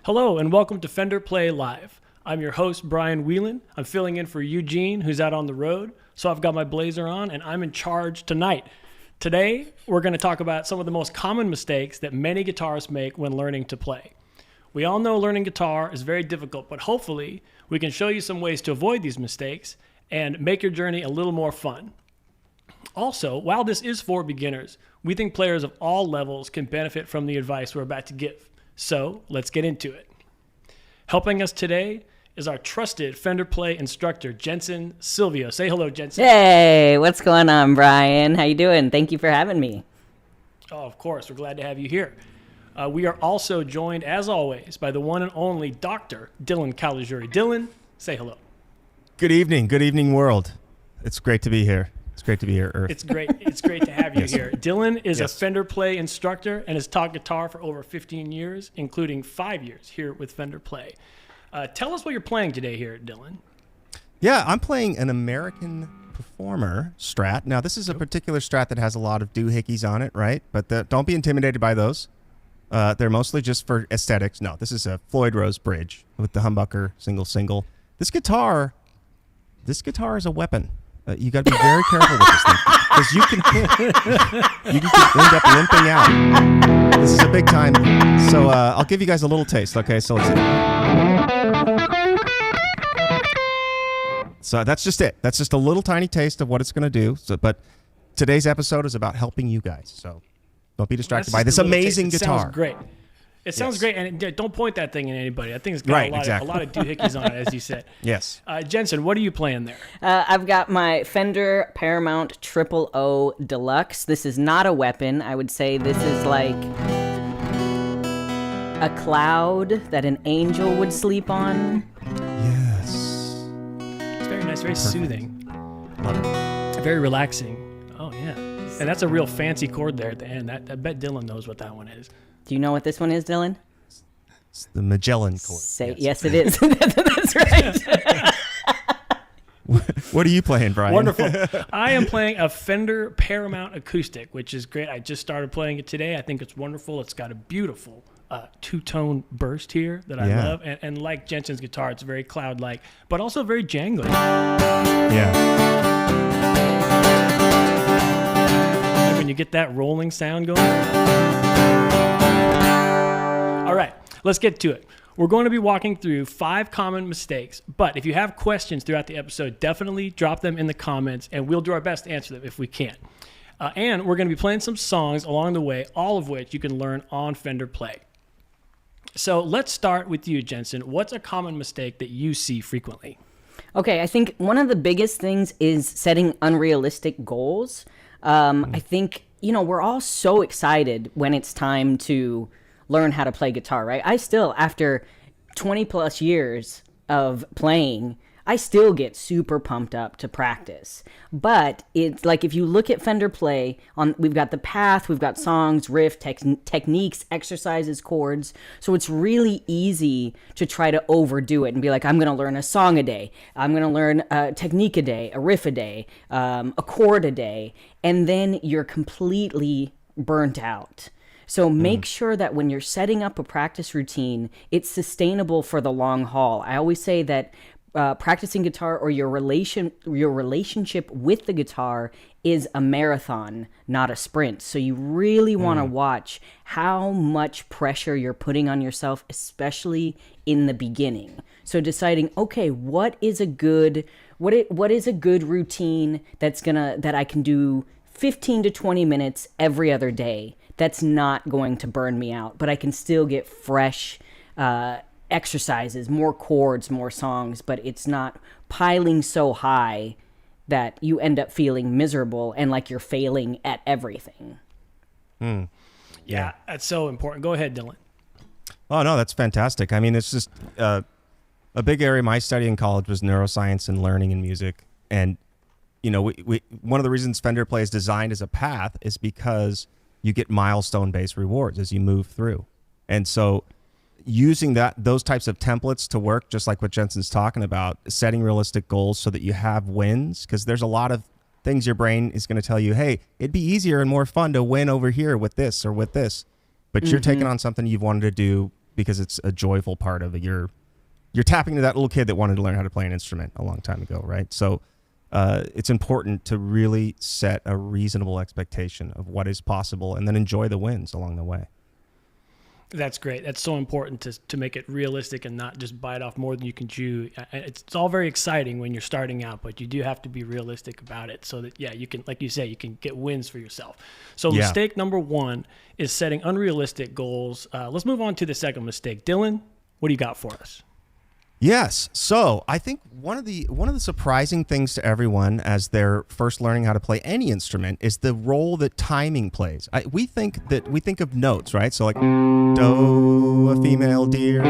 Hello and welcome to Fender Play Live. I'm your host, Brian Whelan. I'm filling in for Eugene, who's out on the road. So I've got my blazer on and I'm in charge tonight. Today, we're going to talk about some of the most common mistakes that many guitarists make when learning to play. We all know learning guitar is very difficult, but hopefully we can show you some ways to avoid these mistakes and make your journey a little more fun. Also, while this is for beginners, we think players of all levels can benefit from the advice we're about to give. So let's get into it. Helping us today is our trusted Fender Play instructor, Jensen Silvio. Say hello, Jensen. Hey, what's going on, Brian? How you doing? Thank you for having me. Oh, of course. We're glad to have you here. We are also joined, as always, by the one and only Dr. Dylan Caligiuri. Dylan, say hello. Good evening, world. It's great to be here. It's great to be here, Earth. It's great to have you Yes, here. Dylan is Yes. a Fender Play instructor and has taught guitar for over 15 years, including 5 years here with Fender Play. Tell us what you're playing today here, Dylan. Yeah, I'm playing an American Performer Strat. Now, this is a particular Strat that has a lot of doohickeys on it, right? But don't be intimidated by those. They're mostly just for aesthetics. No, this is a Floyd Rose bridge with the humbucker, single. This guitar is a weapon. You got to be very careful with this thing because you can end up limping out. This is a big time. So I'll give you guys a little taste. Okay, so let's see. So that's just it. That's just a little tiny taste of what it's going to do. So, but today's episode is about helping you guys. So don't be distracted by this amazing guitar. Sounds great. It sounds great, and don't point that thing at anybody. I think it's got a lot of doohickeys on it, as you said. Yes. Jensen, what are you playing there? I've got my Fender Paramount 000 Deluxe. This is not a weapon. I would say this is like a cloud that an angel would sleep on. Yes. It's very nice, very soothing. Love it. Very relaxing. Oh, yeah. And that's a real fancy chord there at the end. I bet Dylan knows what that one is. Do you know what this one is, Dylan? It's the Magellan chord. Yes, it is. That's right. What are you playing, Brian? Wonderful. I am playing a Fender Paramount Acoustic, which is great. I just started playing it today. I think it's wonderful. It's got a beautiful two-tone burst here that I love. And like Jensen's guitar, it's very cloud-like, but also very jangly. Yeah. Like when you get that rolling sound going. All right, let's get to it. We're going to be walking through 5 common mistakes, but if you have questions throughout the episode, definitely drop them in the comments, and we'll do our best to answer them if we can. And we're going to be playing some songs along the way, all of which you can learn on Fender Play. So let's start with you, Jensen. What's a common mistake that you see frequently? Okay, I think one of the biggest things is setting unrealistic goals. I think, we're all so excited when it's time to learn how to play guitar, right? I still, after 20 plus years of playing, I still get super pumped up to practice. But it's like, if you look at Fender Play, we've got the path, we've got songs, riff, techniques, exercises, chords. So it's really easy to try to overdo it and be like, I'm going to learn a song a day. I'm going to learn a technique a day, a riff a day, a chord a day. And then you're completely burnt out. So make sure that when you're setting up a practice routine, it's sustainable for the long haul. I always say that practicing guitar or your relationship with the guitar is a marathon, not a sprint. So you really want to watch how much pressure you're putting on yourself, especially in the beginning. So deciding, okay, what is a good routine that I can do 15 to 20 minutes every other day. That's not going to burn me out, but I can still get fresh exercises, more chords, more songs, but it's not piling so high that you end up feeling miserable and like you're failing at everything. Yeah, that's so important. Go ahead, Dylan. Oh, no, that's fantastic. I mean, it's just a big area of my study in college was neuroscience and learning and music. And, we one of the reasons Fender Play is designed as a path is because you get milestone-based rewards as you move through. And so using those types of templates to work, just like what Jensen's talking about, setting realistic goals so that you have wins, because there's a lot of things your brain is going to tell you, hey, it'd be easier and more fun to win over here with this or with this. But you're taking on something you've wanted to do because it's a joyful part of it. You're tapping into that little kid that wanted to learn how to play an instrument a long time ago, right? So it's important to really set a reasonable expectation of what is possible and then enjoy the wins along the way. That's great. That's so important to make it realistic and not just bite off more than you can chew. It's all very exciting when you're starting out, but you do have to be realistic about it so that, you can, like you say, you can get wins for yourself. So mistake number 1 is setting unrealistic goals. Let's move on to the second mistake. Dylan, what do you got for us? Yes. So I think one of the surprising things to everyone as they're first learning how to play any instrument is the role that timing plays. We think of notes, right? So like do, a female deer.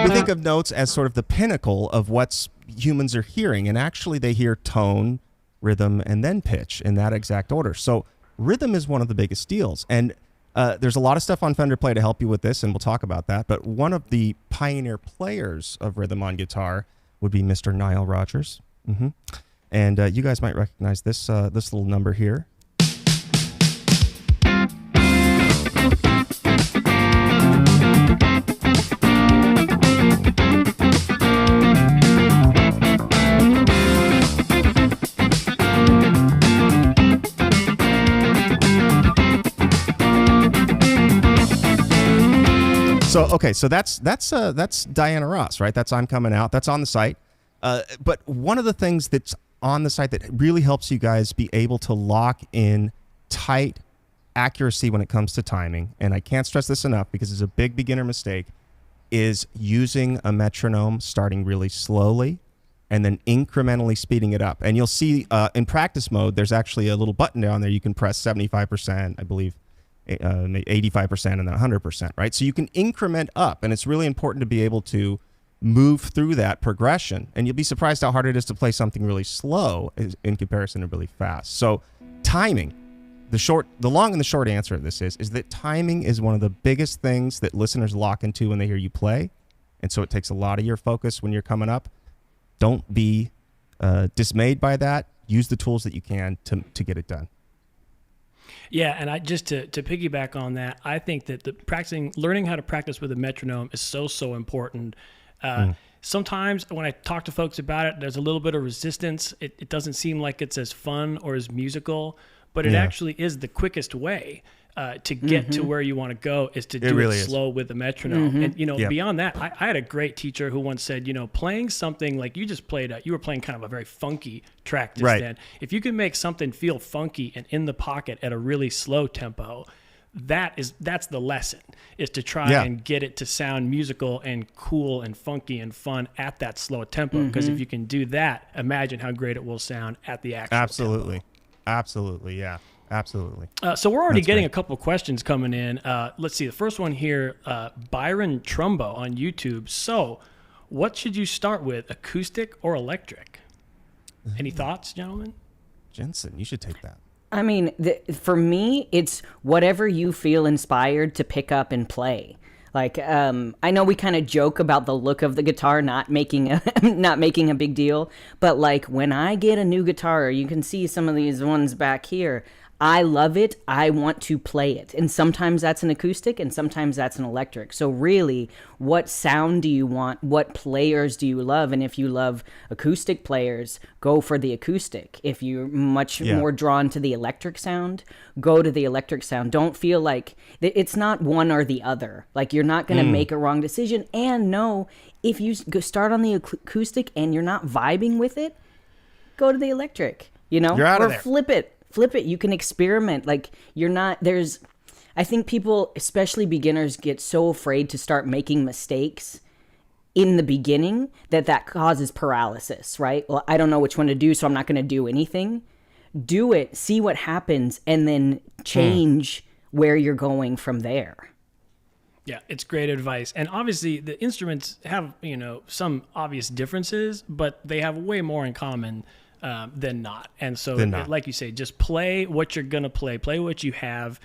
We think of notes as sort of the pinnacle of what humans are hearing, and actually they hear tone, rhythm, and then pitch in that exact order. So rhythm is one of the biggest deals, and there's a lot of stuff on Fender Play to help you with this, and we'll talk about that. But one of the pioneer players of rhythm on guitar would be Mr. Nile Rodgers. And you guys might recognize this little number here. So that's Diana Ross, right? That's I'm Coming Out. That's on the site. But one of the things that's on the site that really helps you guys be able to lock in tight accuracy when it comes to timing, and I can't stress this enough because it's a big beginner mistake, is using a metronome starting really slowly and then incrementally speeding it up. And you'll see in practice mode, there's actually a little button down there. You can press 75%, I believe, 85% and then 100%, right? So you can increment up, and it's really important to be able to move through that progression, and you'll be surprised how hard it is to play something really slow in comparison to really fast. So timing, the long and the short answer of this is that timing is one of the biggest things that listeners lock into when they hear you play, and so it takes a lot of your focus when you're coming up. Don't be dismayed by that. Use the tools that you can to get it done. Yeah, and I just to piggyback on that, I think that learning how to practice with a metronome is so important. Sometimes when I talk to folks about it, there's a little bit of resistance. It doesn't seem like it's as fun or as musical, but it actually is the quickest way to get to where you want to go, is to do it slow with the metronome. And beyond that, I had a great teacher who once said, playing something like you just played, you were playing kind of a very funky track just then. If you can make something feel funky and in the pocket at a really slow tempo, that's the lesson, is to try and get it to sound musical and cool and funky and fun at that slow tempo. Because if you can do that, imagine how great it will sound at the actual tempo. Absolutely, yeah. Absolutely. So we're already getting a couple of questions coming in. Let's see. The first one here, Byron Trumbo on YouTube. So what should you start with, acoustic or electric? Any thoughts, gentlemen? Jensen, you should take that. I mean, for me, it's whatever you feel inspired to pick up and play. Like, I know we kind of joke about the look of the guitar not making a big deal, but like when I get a new guitar, you can see some of these ones back here, I love it. I want to play it. And sometimes that's an acoustic and sometimes that's an electric. So really, what sound do you want? What players do you love? And if you love acoustic players, go for the acoustic. If you're much more drawn to the electric sound, go to the electric sound. Don't feel like it's not one or the other. Like, you're not going to make a wrong decision. And no, if you start on the acoustic and you're not vibing with it, go to the electric, you're out of there. Flip it. You can experiment. Like, I think people, especially beginners, get so afraid to start making mistakes in the beginning that causes paralysis, right? Well, I don't know which one to do, so I'm not going to do anything. Do it, see what happens, and then change where you're going from there. Yeah, it's great advice. And obviously the instruments have, some obvious differences, but they have way more in common than not. And so, like you say, just play what you're going to play what you have.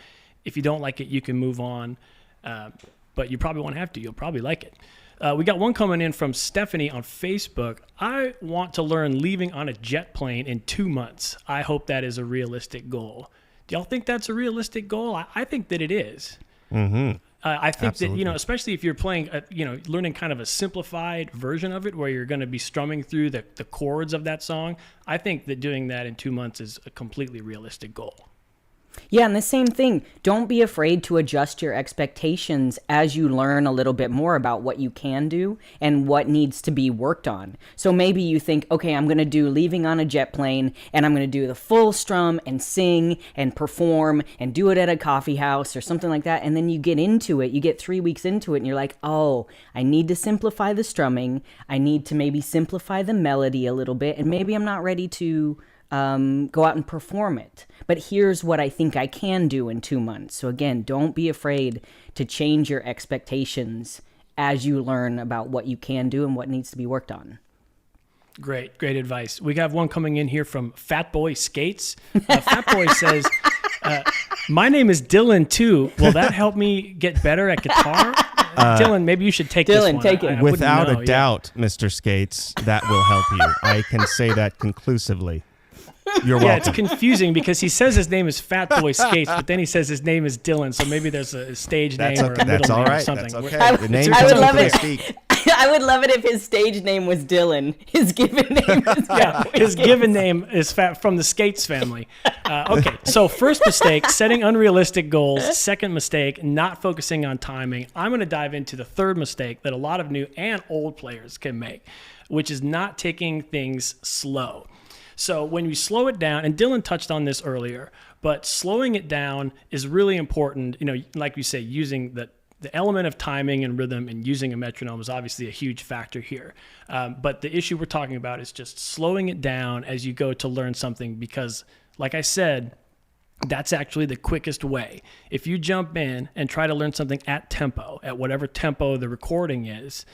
If you don't like it, you can move on. But you probably won't have to. You'll probably like it. We got one coming in from Stephanie on Facebook. I want to learn leaving on a jet plane in 2 months. I hope that is a realistic goal. Do y'all think that's a realistic goal? I think that it is. I think that, Absolutely. especially if you're playing, learning kind of a simplified version of it where you're going to be strumming through the chords of that song, I think that doing that in 2 months is a completely realistic goal. Yeah, and the same thing. Don't be afraid to adjust your expectations as you learn a little bit more about what you can do and what needs to be worked on. So maybe you think, okay, I'm going to do Leaving on a Jet Plane, and I'm going to do the full strum and sing and perform and do it at a coffee house or something like that. And then you get into it, you get 3 weeks into it, and you're like, oh, I need to simplify the strumming. I need to maybe simplify the melody a little bit, and maybe I'm not ready to go out and perform it. But here's what I think I can do in 2 months. So again, don't be afraid to change your expectations as you learn about what you can do and what needs to be worked on. Great advice. We have one coming in here from Fat Boy Skates. Fat Boy says, my name is Dylan too. Will that help me get better at guitar? Dylan, maybe you should take this one. Dylan, take it. I Without wouldn't know, a doubt, Mr. Skates, that will help you. I can say that conclusively. You're Yeah, welcome. it's confusing because he says his name is Fat Boy Skates, but then he says his name is Dylan, so maybe there's a stage name or a middle That's all name or right. something. That's okay. I- The name I comes would love before it. speak. I would love it if his stage name was Dylan. His given name is Yeah, his given name is from the Skates family. Okay, so first mistake, setting unrealistic goals. Second mistake, not focusing on timing. I'm going to dive into the third mistake that a lot of new and old players can make, which is not taking things slow. So when you slow it down, and Dylan touched on this earlier, but slowing it down is really important. Like you say, using the element of timing and rhythm and using a metronome is obviously a huge factor here. But the issue we're talking about is just slowing it down as you go to learn something because, like I said, that's actually the quickest way. If you jump in and try to learn something at tempo, at whatever tempo the recording is,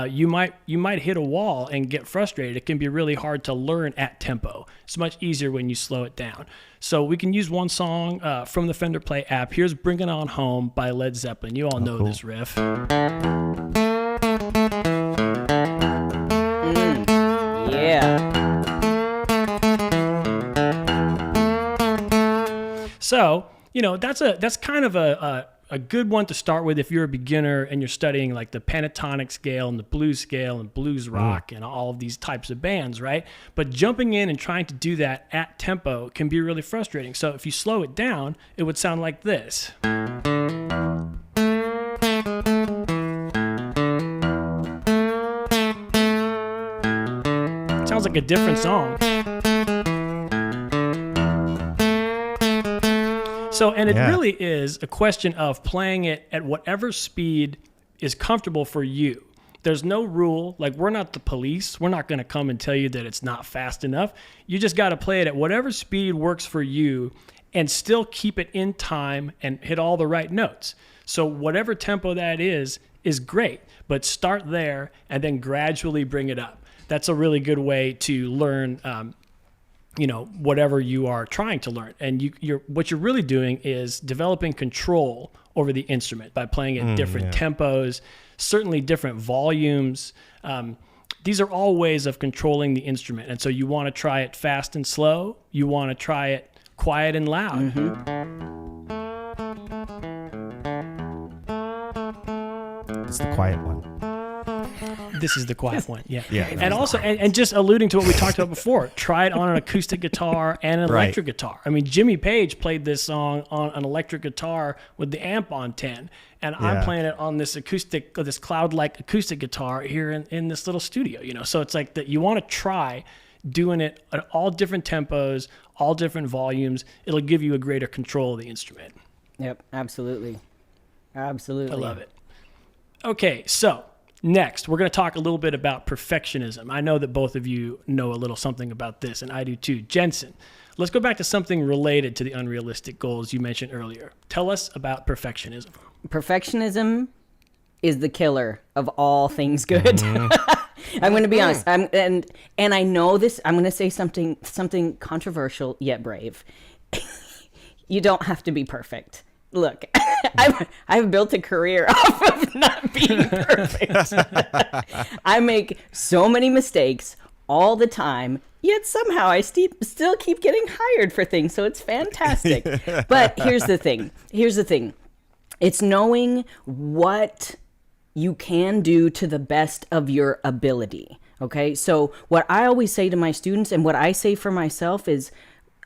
you might hit a wall and get frustrated. It can be really hard to learn at tempo. It's much easier when you slow it down. So we can use one song from the Fender Play app. Here's Bring It On Home by Led Zeppelin. You all know cool. this riff. Yeah. So, that's kind of a good one to start with if you're a beginner and you're studying like the pentatonic scale and the blues scale and blues rock and all of these types of bands, right? But jumping in and trying to do that at tempo can be really frustrating. So if you slow it down, it would sound like this. Sounds like a different song. So, and it really is a question of playing it at whatever speed is comfortable for you. There's no rule. Like, we're not the police. We're not going to come and tell you that it's not fast enough. You just got to play it at whatever speed works for you and still keep it in time and hit all the right notes. So whatever tempo that is great, but start there and then gradually bring it up. That's a really good way to learn whatever you are trying to learn. And what you're really doing is developing control over the instrument by playing at different tempos, certainly different volumes. These are all ways of controlling the instrument. And so you want to try it fast and slow. You want to try it quiet and loud. It's the quiet one. This is the quiet one, yeah. Yeah. And also, and just alluding to what we talked about before, try it on an acoustic guitar and an electric guitar. I mean, Jimmy Page played this song on an electric guitar with the amp on 10, and I'm playing it on this cloud-like acoustic guitar here in this little studio. So it's like that you want to try doing it at all different tempos, all different volumes. It'll give you a greater control of the instrument. Yep, absolutely. Absolutely. I love it. Okay, so next, we're going to talk a little bit about perfectionism. I know that both of you know a little something about this, and I do too. Jensen, let's go back to something related to the unrealistic goals you mentioned earlier. Tell us about perfectionism. Perfectionism is the killer of all things good. I'm going to be honest. And I know this. I'm going to say something controversial yet brave. You don't have to be perfect. Look, I've built a career off of not being perfect. I make so many mistakes all the time, yet somehow I still keep getting hired for things, so it's fantastic. But here's the thing. It's knowing what you can do to the best of your ability. Okay. So what I always say to my students and what I say for myself is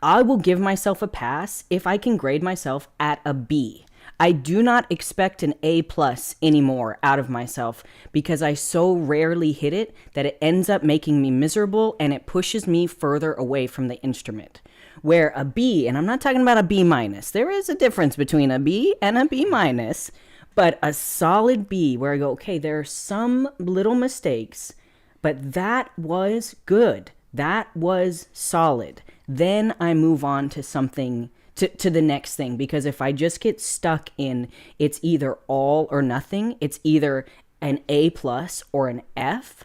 I will give myself a pass if I can grade myself at a B. I do not expect an A plus anymore out of myself because I so rarely hit it that it ends up making me miserable and it pushes me further away from the instrument. Where a B, and I'm not talking about a B minus, there is a difference between a B and a B minus, but a solid B where I go, okay, there are some little mistakes, but that was good. That was solid. Then I move on to something to the next thing, because if I just get stuck in it's either all or nothing, it's either an A plus or an F,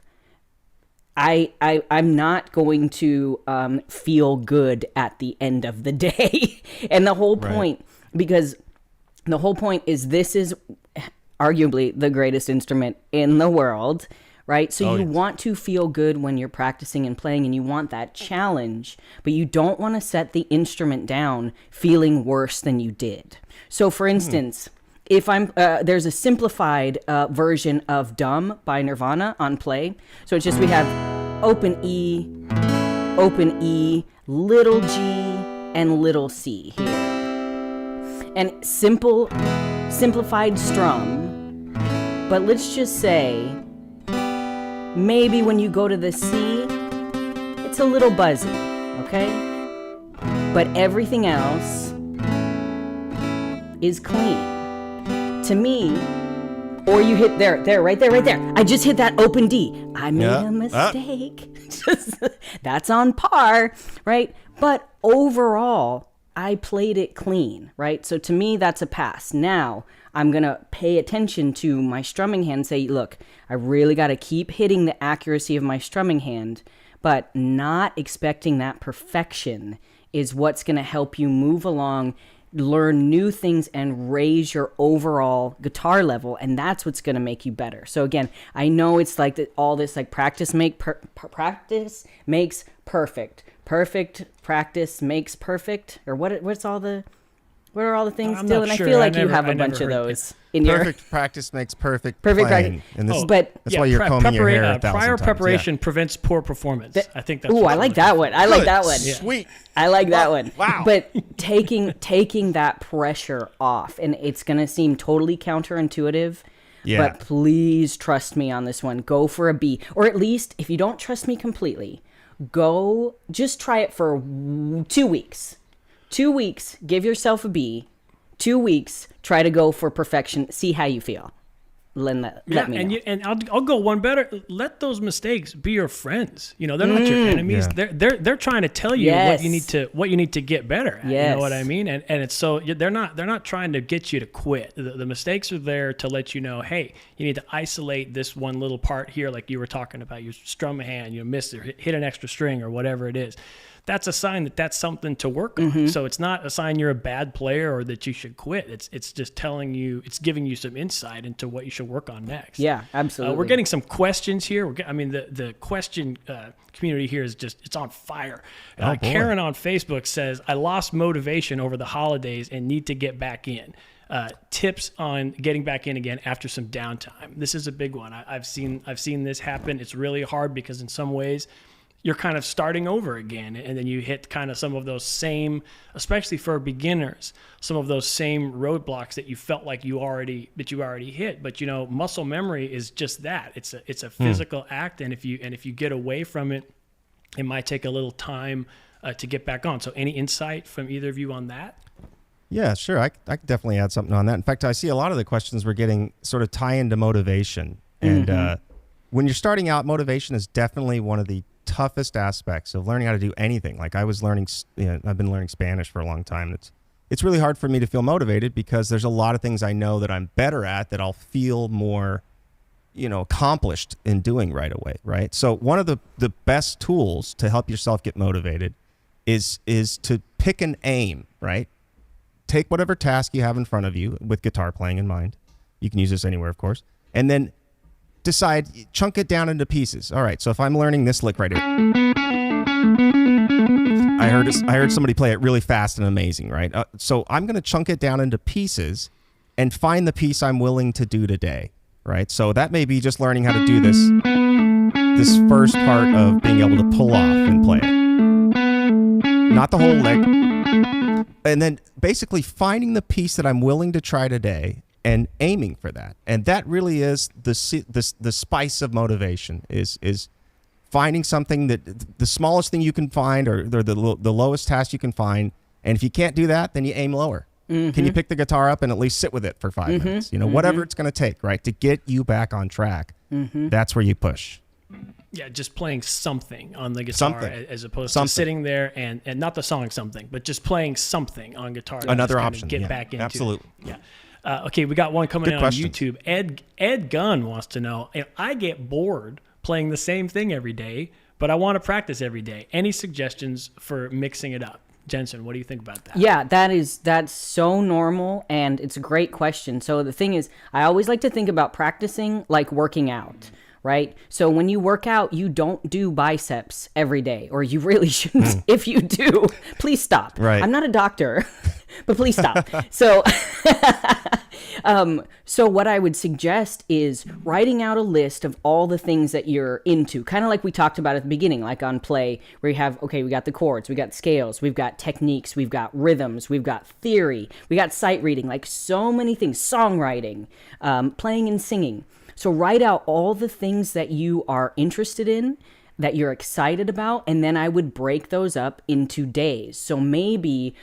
I'm not going to feel good at the end of the day. And the whole point, because the whole point is this is arguably the greatest instrument in the world, right? So you want to feel good when you're practicing and playing, and you want that challenge, but you don't want to set the instrument down feeling worse than you did. So for instance, if I'm, there's a simplified version of Dumb by Nirvana on Play. So it's just, we have open E, little G, and little C here. And simplified strum. But let's just say, maybe when you go to the C, it's a little buzzy, okay? But everything else is clean. To me, or you hit right there. I just hit that open D. I made a mistake. That's on par, right? But overall, I played it clean, right? So to me, that's a pass. Now, I'm going to pay attention to my strumming hand and say, look, I really got to keep hitting the accuracy of my strumming hand, but not expecting that perfection is what's going to help you move along, learn new things, and raise your overall guitar level, and that's what's going to make you better. So again, I know it's like all this like practice makes perfect. Perfect practice makes perfect, or what are all the things, Dylan? Sure. I feel like you have a bunch of those in your perfect practice makes perfect practice. playing. And this, But that's why you're combing your hair 1,000 prior times. preparation prevents poor performance. I think that's. Ooh, I like that one. I like that one. Sweet. I like that one. Wow. But taking that pressure off, and it's gonna seem totally counterintuitive. Yeah. But please trust me on this one. Go for a B, or at least if you don't trust me completely, just try it for 2 weeks. 2 weeks, give yourself a B. 2 weeks, try to go for perfection. See how you feel. Let me know. And I'll go one better. Let those mistakes be your friends. You know, they're not your enemies. Yeah. They're trying to tell you what you need to get better at. Yes. You know what I mean? And it's so they're not trying to get you to quit. The mistakes are there to let you know, hey, you need to isolate this one little part here, like you were talking about. You strum a hand, you miss it, hit an extra string, or whatever it is. That's a sign that that's something to work on. So it's not a sign you're a bad player or that you should quit. It's just telling you, it's giving you some insight into what you should work on next. Yeah, absolutely. We're getting some questions here. The question community here is it's on fire. Karen on Facebook says, I lost motivation over the holidays and need to get back in. Tips on getting back in again after some downtime. This is a big one. I've seen this happen. It's really hard because in some ways, you're kind of starting over again, and then you hit kind of some of those same, especially for beginners, some of those same roadblocks that you felt like you already hit. But muscle memory is just that. It's a physical act, and if you get away from it, it might take a little time to get back on. So, any insight from either of you on that? Yeah, sure. I could definitely add something on that. In fact, I see a lot of the questions we're getting sort of tie into motivation, and when you're starting out, motivation is definitely one of the toughest aspects of learning how to do anything. Like I've been learning Spanish for a long time. It's really hard for me to feel motivated because there's a lot of things I know that I'm better at that I'll feel more, accomplished in doing right away. Right. So one of the best tools to help yourself get motivated is to pick an aim, right? Take whatever task you have in front of you with guitar playing in mind. You can use this anywhere, of course. And then decide, chunk it down into pieces. All right, so if I'm learning this lick right here, I heard somebody play it really fast and amazing, right? So I'm going to chunk it down into pieces and find the piece I'm willing to do today, right? So that may be just learning how to do this first part of being able to pull off and play it. Not the whole lick. And then basically finding the piece that I'm willing to try today and aiming for that. And that really is the spice of motivation is finding something that the smallest thing you can find or the lowest task you can find. And if you can't do that, then you aim lower. Mm-hmm. Can you pick the guitar up and at least sit with it for 5 minutes? Whatever it's going to take, right, to get you back on track. That's where you push. Yeah, just playing something on the guitar as opposed to sitting there and not the song something, but just playing something on guitar. Another option. Get back into absolutely. It. Yeah. Okay, we got one coming in on question. YouTube. Ed Gunn wants to know, if I get bored playing the same thing every day, but I want to practice every day. Any suggestions for mixing it up? Jensen, what do you think about that? Yeah, that's so normal, and it's a great question. So the thing is, I always like to think about practicing like working out, right? So when you work out, you don't do biceps every day, or you really shouldn't. If you do, please stop. Right. I'm not a doctor, but please stop. So so what I would suggest is writing out a list of all the things that you're into, kind of like we talked about at the beginning, like on play, where you have, okay, we got the chords, we got scales, we've got techniques, we've got rhythms, we've got theory, we got sight reading, like so many things, songwriting, playing and singing. So write out all the things that you are interested in, that you're excited about, and then I would break those up into days. So maybe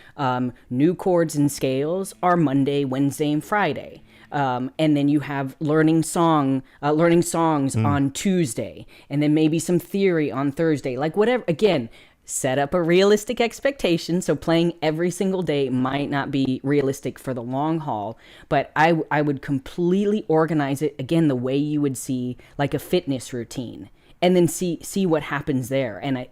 new chords and scales are Monday, Wednesday, and Friday. And then you have learning songs on Tuesday, and then maybe some theory on Thursday. Like whatever, again, set up a realistic expectation. So playing every single day might not be realistic for the long haul, but I would completely organize it, again, the way you would see like a fitness routine. And then see what happens there. And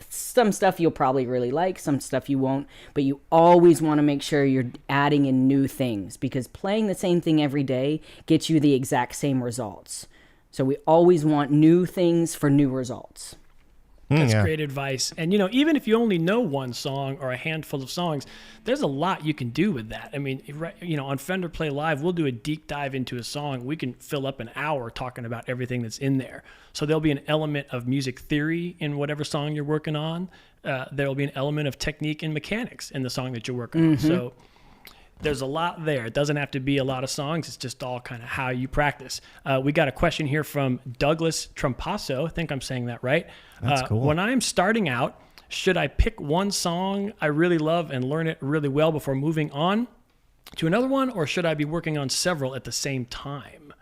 some stuff you'll probably really like, some stuff you won't. But you always want to make sure you're adding in new things, because playing the same thing every day gets you the exact same results. So we always want new things for new results. That's great advice. And, even if you only know one song or a handful of songs, there's a lot you can do with that. I mean, on Fender Play Live, we'll do a deep dive into a song. We can fill up an hour talking about everything that's in there. So there'll be an element of music theory in whatever song you're working on. There'll be an element of technique and mechanics in the song that you're working on. So there's a lot there. It doesn't have to be a lot of songs. It's just all kind of how you practice. We got a question here from Douglas Trampasso. I think I'm saying that right. That's cool. When I'm starting out, should I pick one song I really love and learn it really well before moving on to another one, or should I be working on several at the same time?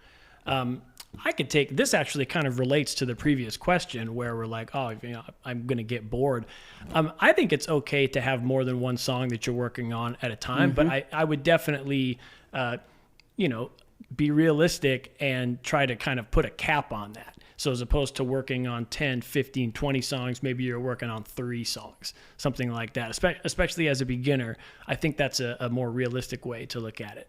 I could take this. Actually kind of relates to the previous question where we're like, I'm going to get bored. I think it's okay to have more than one song that you're working on at a time, but I would definitely, be realistic and try to kind of put a cap on that. So as opposed to working on 10, 15, 20 songs, maybe you're working on 3 songs, something like that. Especially as a beginner, I think that's a more realistic way to look at it.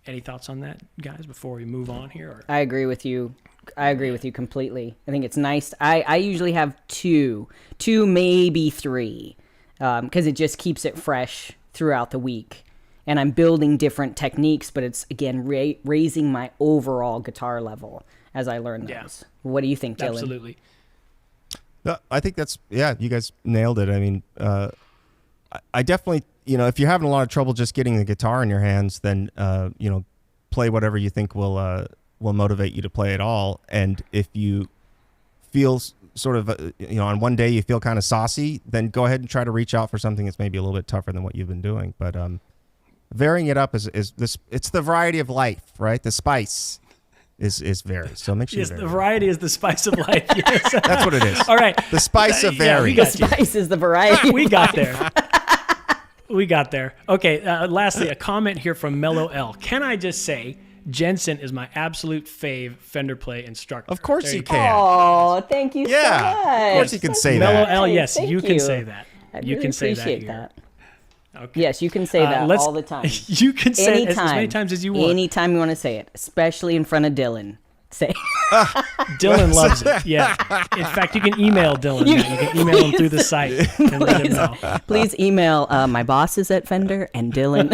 Any thoughts on that, guys, before we move on here? Or? I agree with you. Completely. I think it's nice. I usually have two, maybe 3, because it just keeps it fresh throughout the week. And I'm building different techniques, but it's, again, raising my overall guitar level as I learn those. Yeah. What do you think, Dylan? Absolutely. No, I think you guys nailed it. I mean, I definitely, if you're having a lot of trouble just getting the guitar in your hands, then, play whatever you think will motivate you to play it all. And if you feel sort of, on one day you feel kind of saucy, then go ahead and try to reach out for something that's maybe a little bit tougher than what you've been doing. But varying it up is this. It's the variety of life, right? The spice is varied. So make sure. Yes, the variety is the spice of life. Yes. That's what it is. All right. The spice of varied. The spice is the variety. We got there. We got there. Okay. Lastly, a comment here from Mellow L. Can I just say, Jensen is my absolute fave Fender Play instructor. Of course you can. Oh, thank you so much. Of course you can say Mellow that. L, yes, Thank you can say that. You can say that. that. Okay. Yes, you can say that all the time. You can say it as many times as you want. Anytime you want to say it, especially in front of Dylan. Say. Dylan loves it. Yeah. In fact, you can email Dylan. You can email him through the site and let him know. Please email my bosses at Fender and Dylan.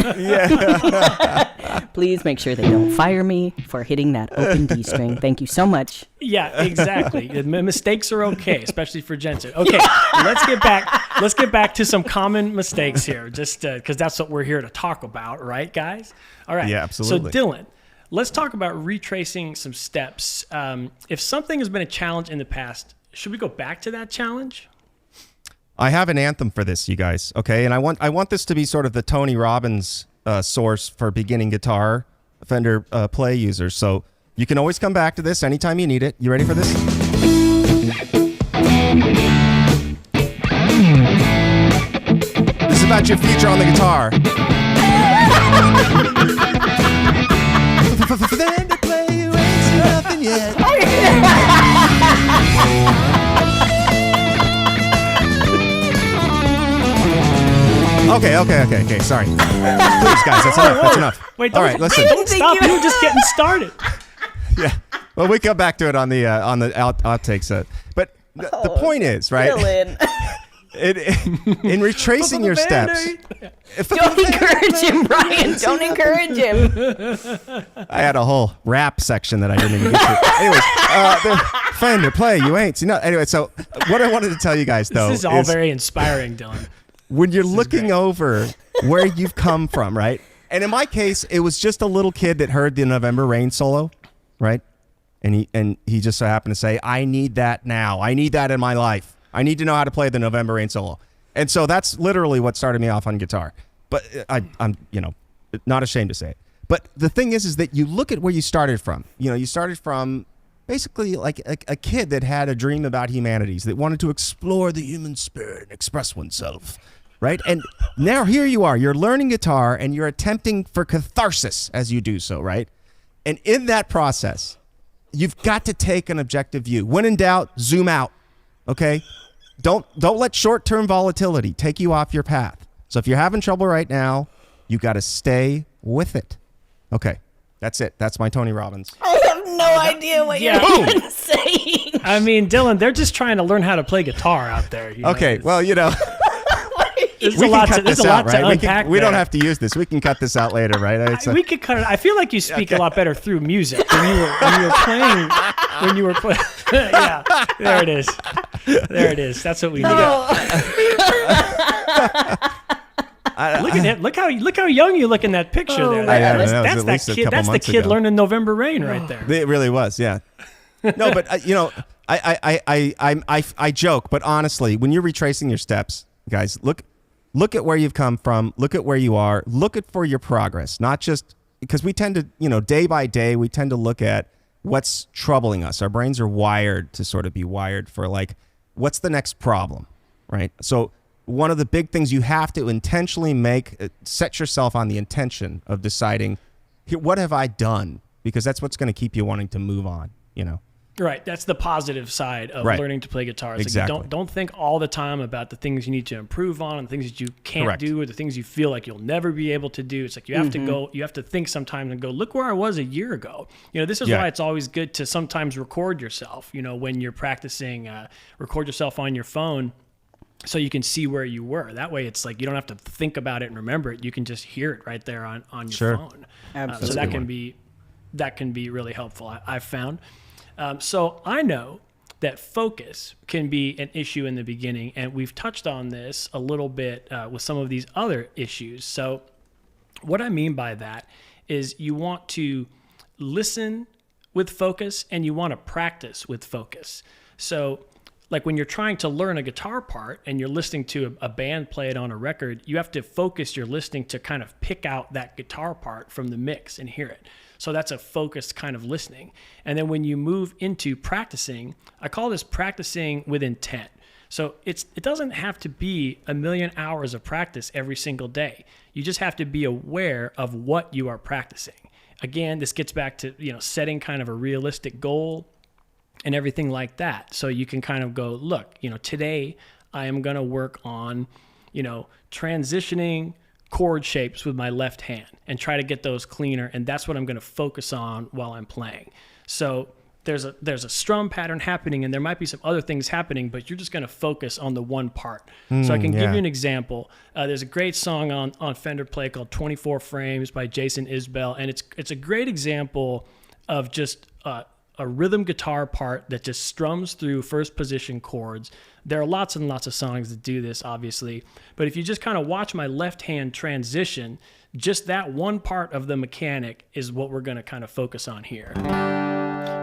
Please make sure they don't fire me for hitting that open D string. Thank you so much. Yeah, exactly. Mistakes are okay, especially for Jensen. Okay, let's get back. Let's get back to some common mistakes here, just because that's what we're here to talk about, right, guys? All right. Yeah, absolutely. So, Dylan, let's talk about retracing some steps. If something has been a challenge in the past, should we go back to that challenge? I have an anthem for this, you guys. Okay, and I want this to be sort of the Tony Robbins source for beginning guitar Fender play users. So you can always come back to this anytime you need it. You ready for this? This is about your future on the guitar. Fender play, you ain't seen nothing yet. Okay. Sorry. Please, guys, that's enough. That's enough. Wait, all right, listen. Don't stop. You were just getting started. Yeah. Well, we come back to it on the outtakes. But the point is, right? In retracing your steps. Don't encourage him, Brian. Don't encourage him. I had a whole rap section that I didn't even get to. Anyways, Fender play, you ain't. Anyway, so what I wanted to tell you guys, though, This is all very inspiring, Dylan. When you're looking over where you've come from, right? And in my case, it was just a little kid that heard the November Rain solo, right? And he just so happened to say, I need that now. I need that in my life. I need to know how to play the November Rain solo. And so that's literally what started me off on guitar. But I'm not ashamed to say it. But the thing is that you look at where you started from. You started from basically like a kid that had a dream about humanities, that wanted to explore the human spirit and express oneself. Right? And now here you are, you're learning guitar and you're attempting for catharsis as you do so, right? And in that process, you've got to take an objective view. When in doubt, zoom out. Okay? Don't let short-term volatility take you off your path. So if you're having trouble right now, you got to stay with it. Okay. That's it. That's my Tony Robbins. I have no idea what you're even saying. I mean, Dylan, they're just trying to learn how to play guitar out there. Okay. Well, There's we a lot can cut this out, right? unpack we don't have to use this. We can cut this out later, right? We could cut it. I feel like you speak a lot better through music when you were playing. Yeah, there it is. There it is. That's what we need. Look at him. Look how young you look in that picture there. That's that kid. That's the kid learning November Rain right there. It really was, yeah. No, but I joke, but honestly, when you're retracing your steps, guys, look at where you've come from. Look at where you are. Look at for your progress, not just because we tend to, day by day, we tend to look at what's troubling us. Our brains are wired to sort of be wired for like, what's the next problem, right? So one of the big things you have to intentionally set yourself on the intention of deciding, what have I done? Because that's what's going to keep you wanting to move on, Right. That's the positive side of learning to play guitar. It's exactly. Like don't think all the time about the things you need to improve on and the things that you can't do or the things you feel like you'll never be able to do. It's like you have to think sometimes and go, look where I was a year ago. This is why it's always good to sometimes record yourself, when you're practicing, record yourself on your phone so you can see where you were. That way it's like you don't have to think about it and remember it. You can just hear it right there on your phone. Absolutely. So that can be really helpful, I've found. So I know that focus can be an issue in the beginning, and we've touched on this a little bit with some of these other issues. So what I mean by that is you want to listen with focus and you want to practice with focus. So like when you're trying to learn a guitar part and you're listening to a band play it on a record, you have to focus your listening to kind of pick out that guitar part from the mix and hear it. So that's a focused kind of listening. And then when you move into practicing, I call this practicing with intent. So it doesn't have to be 1,000,000 hours of practice every single day. You just have to be aware of what you are practicing. Again, this gets back to, setting kind of a realistic goal and everything like that. So you can kind of go, look, today I am going to work on, transitioning chord shapes with my left hand and try to get those cleaner. And that's what I'm going to focus on while I'm playing. So there's a strum pattern happening, and there might be some other things happening, but you're just going to focus on the one part. So I can give you an example. There's a great song on Fender Play called 24 Frames by Jason Isbell, and it's a great example of just a rhythm guitar part that just strums through first position chords. There are lots and lots of songs that do this, obviously, but if you just kind of watch my left hand transition, just that one part of the mechanic is what we're going to kind of focus on here.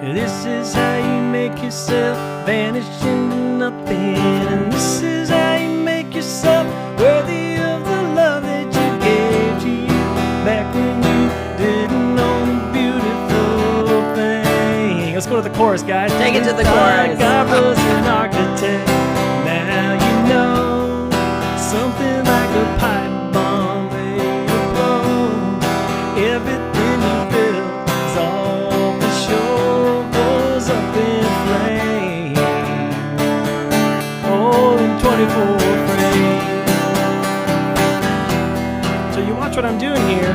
This is how you make yourself vanish into nothing, and this is how you make yourself worthy of the love that you gave to you back when you didn't own a beautiful thing. Let's go to the chorus, guys. Take it to the chorus. God was an architect. Now you know something like a pipe bomb may explode. Everything you build is all the shore goes up in flames. Oh, in 24 frames. So you watch what I'm doing here.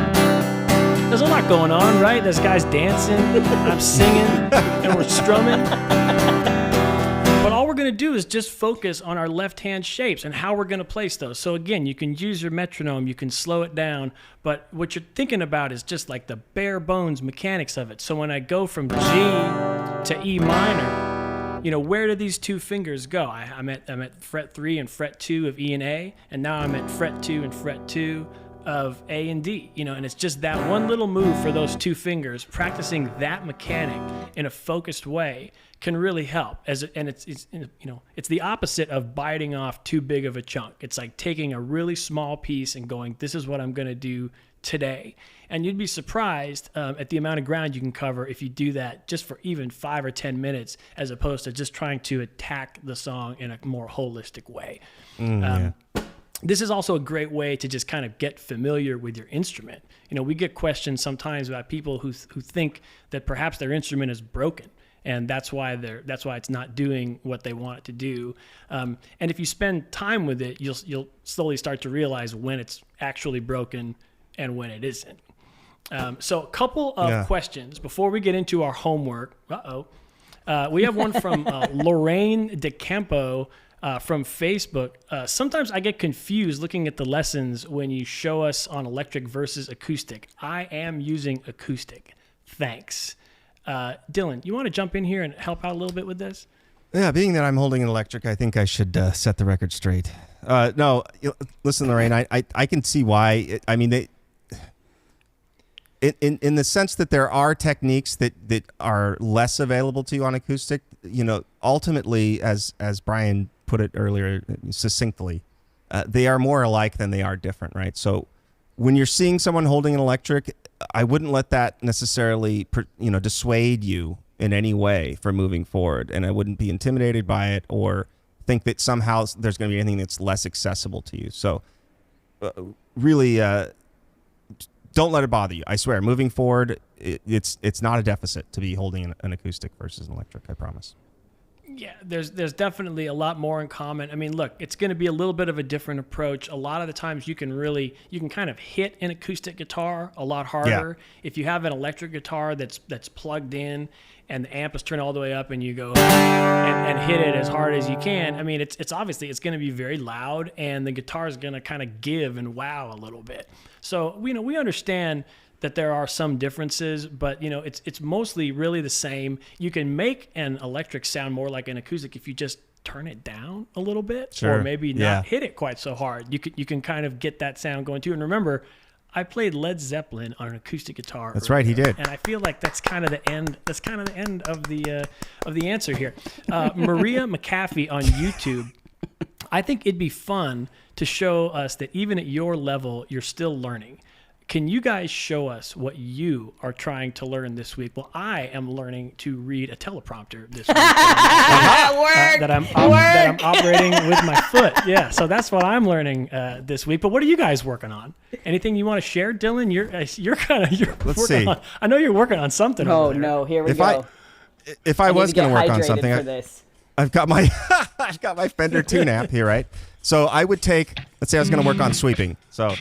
There's a lot going on, right? There's guys dancing, I'm singing, and we're strumming. But all we're going to do is just focus on our left-hand shapes and how we're going to place those. So again, you can use your metronome, you can slow it down, but what you're thinking about is just like the bare bones mechanics of it. So when I go from G to E minor, you know, where do these two fingers go? I'm at fret 3 and fret 2 of E and A, and now I'm at fret 2 and fret 2 of A and D, you know, and it's just that one little move for those two fingers. Practicing that mechanic in a focused way can really help. And it's you know, it's the opposite of biting off too big of a chunk. It's like taking a really small piece and going, this is what I'm going to do today. And you'd be surprised at the amount of ground you can cover if you do that just for even 5 or 10 minutes, as opposed to just trying to attack the song in a more holistic way. This is also a great way to just kind of get familiar with your instrument. You know, we get questions sometimes about people who think that perhaps their instrument is broken, and that's why it's not doing what they want it to do. And if you spend time with it, you'll slowly start to realize when it's actually broken and when it isn't. So a couple of questions before we get into our homework. We have one from Lorraine DeCampo. From Facebook. Sometimes I get confused looking at the lessons when you show us on electric versus acoustic. I am using acoustic. Thanks. Dylan, you want to jump in here and help out a little bit with this? Yeah, being that I'm holding an electric, I think I should set the record straight. No, listen, Lorraine, I can see why. I mean, they, in the sense that there are techniques that are less available to you on acoustic, you know, ultimately, as Brian put it earlier succinctly, they are more alike than they are different, right? So when you're seeing someone holding an electric, I wouldn't let that necessarily, dissuade you in any way from moving forward, and I wouldn't be intimidated by it or think that somehow there's going to be anything that's less accessible to you. So really, don't let it bother you. I swear, moving forward, it's not a deficit to be holding an acoustic versus an electric, I promise. Yeah, there's definitely a lot more in common. I mean, look, it's going to be a little bit of a different approach. A lot of the times you can kind of hit an acoustic guitar a lot harder. Yeah. If you have an electric guitar that's plugged in and the amp is turned all the way up and you go and hit it as hard as you can, I mean, it's obviously it's going to be very loud and the guitar is going to kind of give and wow a little bit. So, we understand that there are some differences, but it's mostly really the same. You can make an electric sound more like an acoustic if you just turn it down a little bit, sure, or maybe not hit it quite so hard. You can kind of get that sound going too. And remember, I played Led Zeppelin on an acoustic guitar. That's right, he did. And I feel like that's kind of the end. That's kind of the end of the answer here. Maria McAfee on YouTube. I think it'd be fun to show us that even at your level, you're still learning. Can you guys show us what you are trying to learn this week? Well, I am learning to read a teleprompter this week. That I'm operating with my foot. Yeah, so that's what I'm learning this week. But what are you guys working on? Anything you want to share, Dylan? You're Let's see. I know you're working on something. Oh over there. no, here we go. If I was going to work on something, I've got my Fender tune amp here, right? So I would take. Let's say I was going to work on sweeping. So.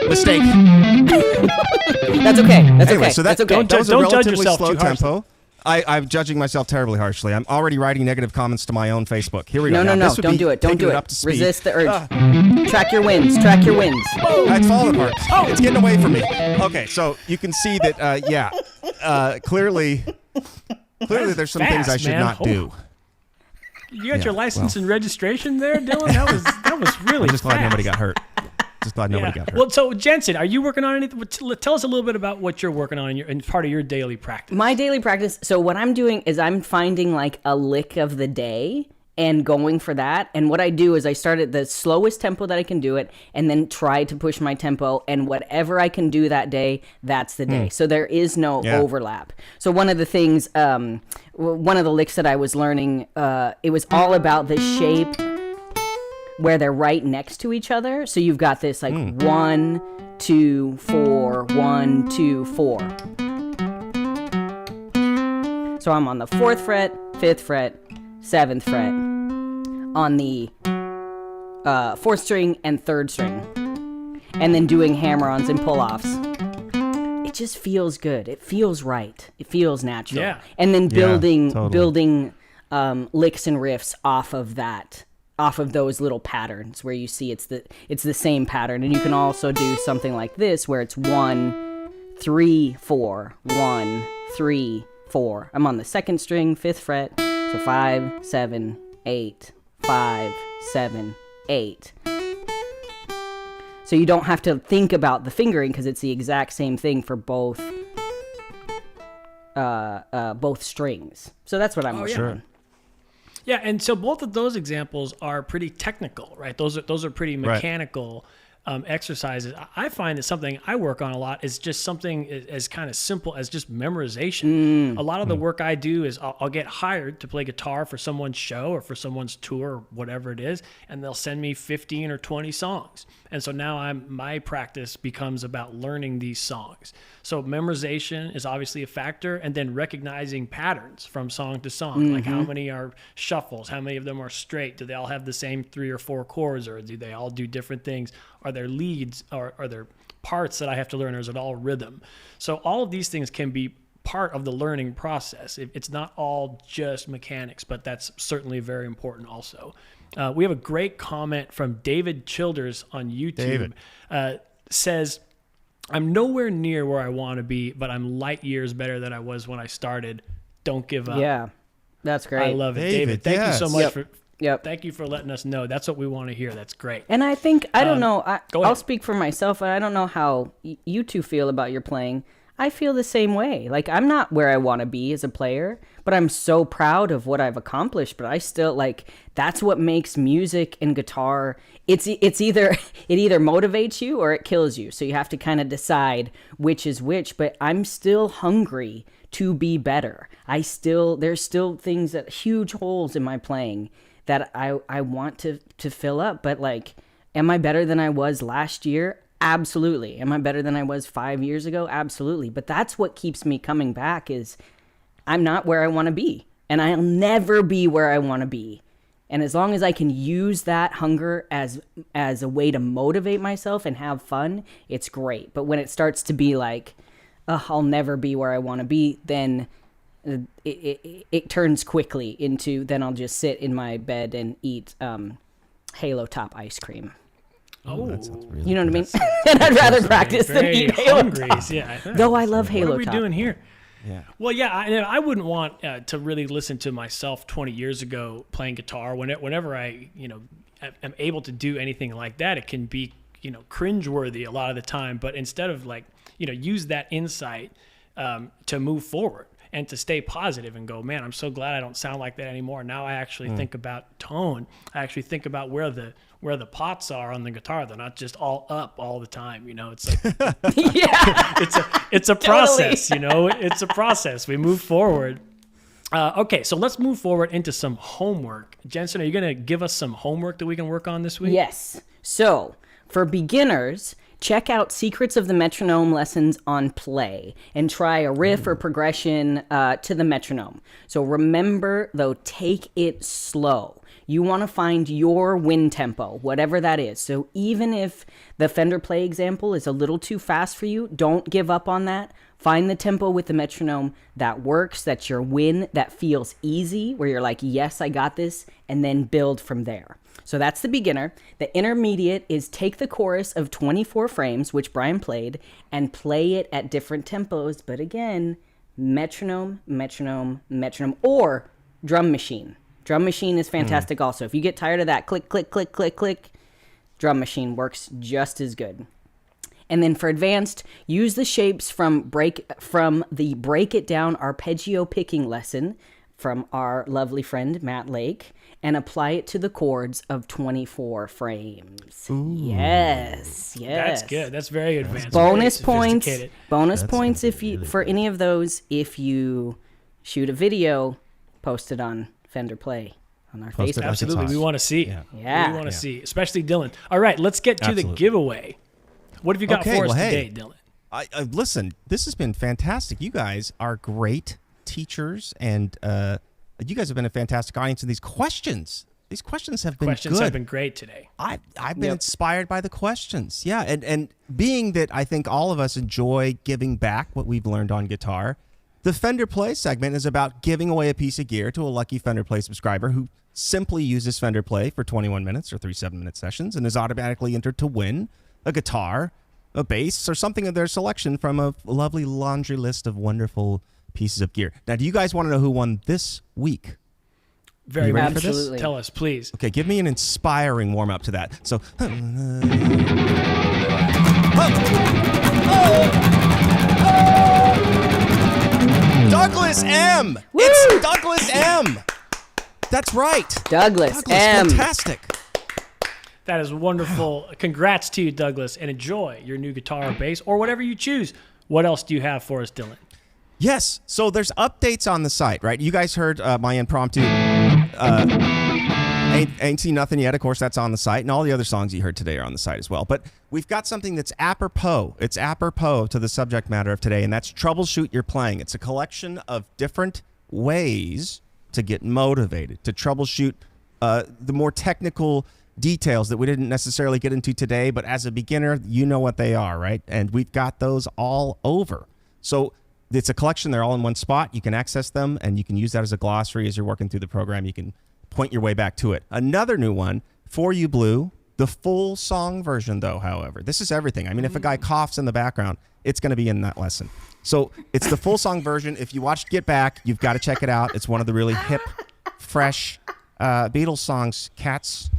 Mistake. That's okay. That's Anyway, okay. so That's okay. that was a Don't judge relatively yourself slow too harshly. tempo. I'm judging myself terribly harshly. I'm already writing negative comments to my own Facebook. Here we go. No, Now, this would don't be do it. Don't taking do up to it. speed. Resist the urge. Track your wins. Track your wins. It's falling apart. It's getting away from me. Okay, so you can see that, clearly there's some things I fast, should man. not do. You got Yeah, your license and registration there, Dylan? That was really I'm just glad fast. nobody got hurt. Just glad nobody got hurt. Well, so Jensen, are you working on anything? Tell us a little bit about what you're working on in part of your daily practice. My daily practice. So what I'm doing is I'm finding like a lick of the day and going for that. And what I do is I start at the slowest tempo that I can do it and then try to push my tempo. And whatever I can do that day, that's the day. So there is no overlap. So one of the things, one of the licks that I was learning, it was all about the shape where they're right next to each other. So you've got this like 1, 2, 4, 1, 2, 4. So I'm on the 4th fret, 5th fret, 7th fret, on the 4th string and 3rd string, and then doing hammer-ons and pull-offs. It just feels good. It feels right. It feels natural. Yeah. And then building totally. licks and riffs off of that. Off of those little patterns where you see it's the same pattern. And you can also do something like this where it's 1, 3, 4, 1, 3, 4. I'm on the 2nd string, 5th fret, so 5, 7, 8, 5, 7, 8. So you don't have to think about the fingering because it's the exact same thing for both strings. So that's what I'm working on. Yeah, and so both of those examples are pretty technical, right? Those are pretty mechanical exercises. I find that something I work on a lot is just something as kind of simple as just memorization. A lot of the work I do is I'll get hired to play guitar for someone's show or for someone's tour or whatever it is, and they'll send me 15 or 20 songs. And so now my practice becomes about learning these songs. So memorization is obviously a factor, and then recognizing patterns from song to song, like how many are shuffles, how many of them are straight, do they all have the same 3 or 4 chords, or do they all do different things? Are there leads, or are there parts that I have to learn, or is it all rhythm? So all of these things can be part of the learning process. It's not all just mechanics, but that's certainly very important also. We have a great comment from David Childers on YouTube. Says, I'm nowhere near where I want to be, but I'm light years better than I was when I started. Don't give up. Yeah, that's great. I love it. David, thank you so much for thank you for letting us know. That's what we want to hear. That's great. And I think, I don't know, go I'll ahead. speak for myself. I don't know how you two feel about your playing. I feel the same way. Like, I'm not where I want to be as a player, but I'm so proud of what I've accomplished. But I still, like, that's what makes music and guitar. It's either, it either motivates you or it kills you. So you have to kind of decide which is which. But I'm still hungry to be better. There's still things huge holes in my playing that I want to fill up. But, like, am I better than I was last year? Absolutely. Am I better than I was 5 years ago? Absolutely. But that's what keeps me coming back is I'm not where I want to be. And I'll never be where I want to be. And as long as I can use that hunger as a way to motivate myself and have fun, it's great. But when it starts to be like, I'll never be where I want to be, then it turns quickly into, then I'll just sit in my bed and eat Halo Top ice cream. Oh, that sounds really You know what I mean? good. And I'd rather practice than Very eat Halo hungry. Top. Yeah, Though I love Halo What are we Top. doing here? Yeah. Well, yeah, I wouldn't want to really listen to myself 20 years ago playing guitar. Whenever I, am able to do anything like that, it can be, cringeworthy a lot of the time. But instead of use that insight to move forward and to stay positive and go, man, I'm so glad I don't sound like that anymore. Now I actually think about tone. I actually think about where the pots are on the guitar. They're not just all up all the time. It's like Yeah. it's a process. It's a process. We move forward. Okay, so let's move forward into some homework. Jensen, are you going to give us some homework that we can work on this week? Yes. So, for beginners, check out Secrets of the Metronome lessons on Play and try a riff or progression to the metronome. So remember, though, take it slow. You want to find your win tempo, whatever that is. So even if the Fender Play example is a little too fast for you, don't give up on that. Find the tempo with the metronome that works, that's your win, that feels easy, where you're like, yes, I got this, and then build from there. So that's the beginner. The intermediate is take the chorus of 24 frames, which Brian played, and play it at different tempos. But again, metronome, metronome, metronome, or drum machine. Drum machine is fantastic also. If you get tired of that click, click, click, click, click, drum machine works just as good. And then for advanced, use the shapes from the Break It Down arpeggio picking lesson from our lovely friend Matt Lake, and apply it to the chords of 24 frames. Ooh. Yes. That's good. That's very advanced. Bonus very points. sophisticated. Bonus points if you for any of those if you shoot a video, post it on Fender Play on our Post it Facebook. like Absolutely. it's We hot. want to see. Yeah. We want to see, especially Dylan. All right, let's get to the giveaway. What have you got for us today, Dylan? Listen, this has been fantastic. You guys are great teachers, and you guys have been a fantastic audience. And these questions have been Questions good. have been great today. I've been inspired by the questions. Yeah, and being that I think all of us enjoy giving back what we've learned on guitar, the Fender Play segment is about giving away a piece of gear to a lucky Fender Play subscriber who simply uses Fender Play for 21 minutes or 3 7-minute sessions and is automatically entered to win a guitar, a bass, or something of their selection from a lovely laundry list of wonderful pieces of gear. Now, do you guys want to know who won this week? Very You ready much. for this? Absolutely. Tell us, please. Okay, give me an inspiring warm-up to that. So, Douglas M! Woo! It's Douglas M! That's right. Douglas M. Fantastic. That is wonderful. Congrats to you, Douglas, and enjoy your new guitar or bass or whatever you choose. What else do you have for us, Dylan? Yes, so there's updates on the site, right? You guys heard my impromptu Ain't Seen Nothing Yet. Of course, that's on the site, and all the other songs you heard today are on the site as well. But we've got something that's apropos. It's apropos to the subject matter of today, and that's Troubleshoot Your Playing. It's a collection of different ways to get motivated, to troubleshoot the more technical details that we didn't necessarily get into today, but as a beginner, you know what they are, right? And we've got those all over. So it's a collection. They're all in one spot. You can access them, and you can use that as a glossary as you're working through the program. You can point your way back to it. Another new one, For You Blue, the full song version, though, however. This is everything. I mean, if a guy coughs in the background, it's going to be in that lesson. So it's the full song version. If you watched Get Back, you've got to check it out. It's one of the really hip, fresh Beatles songs, Cats,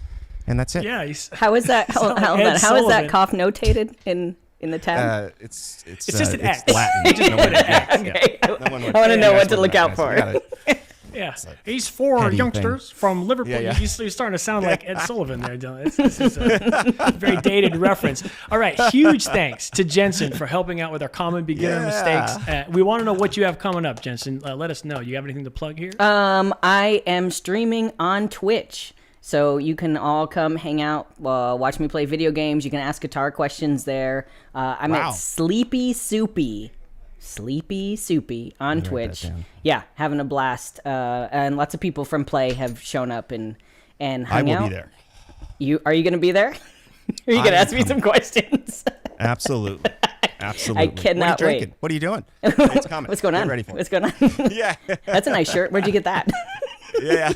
and that's it. Yeah. How is that? Hold on. Ed How is that Sullivan. cough notated in the tab? It's just an X. Latin. Just No one- put an X. Okay. no one would- I want to know Yeah, what to that's look what out it for. is. You gotta- Yeah. He's four heady youngsters from Liverpool. Yeah. You're starting to sound like Ed Sullivan there, Dylan. This is a very dated reference. All right. Huge thanks to Jensen for helping out with our common beginner mistakes. We want to know what you have coming up, Jensen. Let us know. You have anything to plug here? I am streaming on Twitch. So you can all come hang out, watch me play video games. You can ask guitar questions there. I'm Wow. at Sleepy Soupy on Twitch. Yeah, having a blast. And lots of people from Play have shown up and hung out. I will be there. Are you going to be there? Are you going to ask me some questions? Absolutely. Absolutely. I cannot What are you drinking? wait. What are you doing? It's coming. What's going on? Get ready for What's it. going on? Yeah. That's a nice shirt. Where'd you get that? Yeah.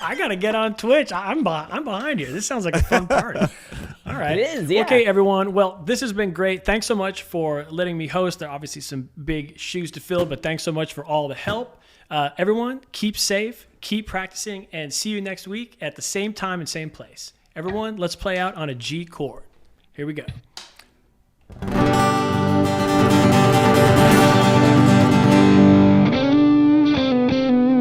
I got to get on Twitch. I'm behind you. This sounds like a fun party. All right. It is, yeah. Okay, everyone. Well, this has been great. Thanks so much for letting me host. There are obviously some big shoes to fill, but thanks so much for all the help. Everyone, keep safe, keep practicing, and see you next week at the same time and same place. Everyone, let's play out on a G chord. Here we go.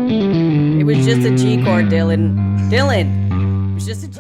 It was just a G chord, Dylan. It was just a G.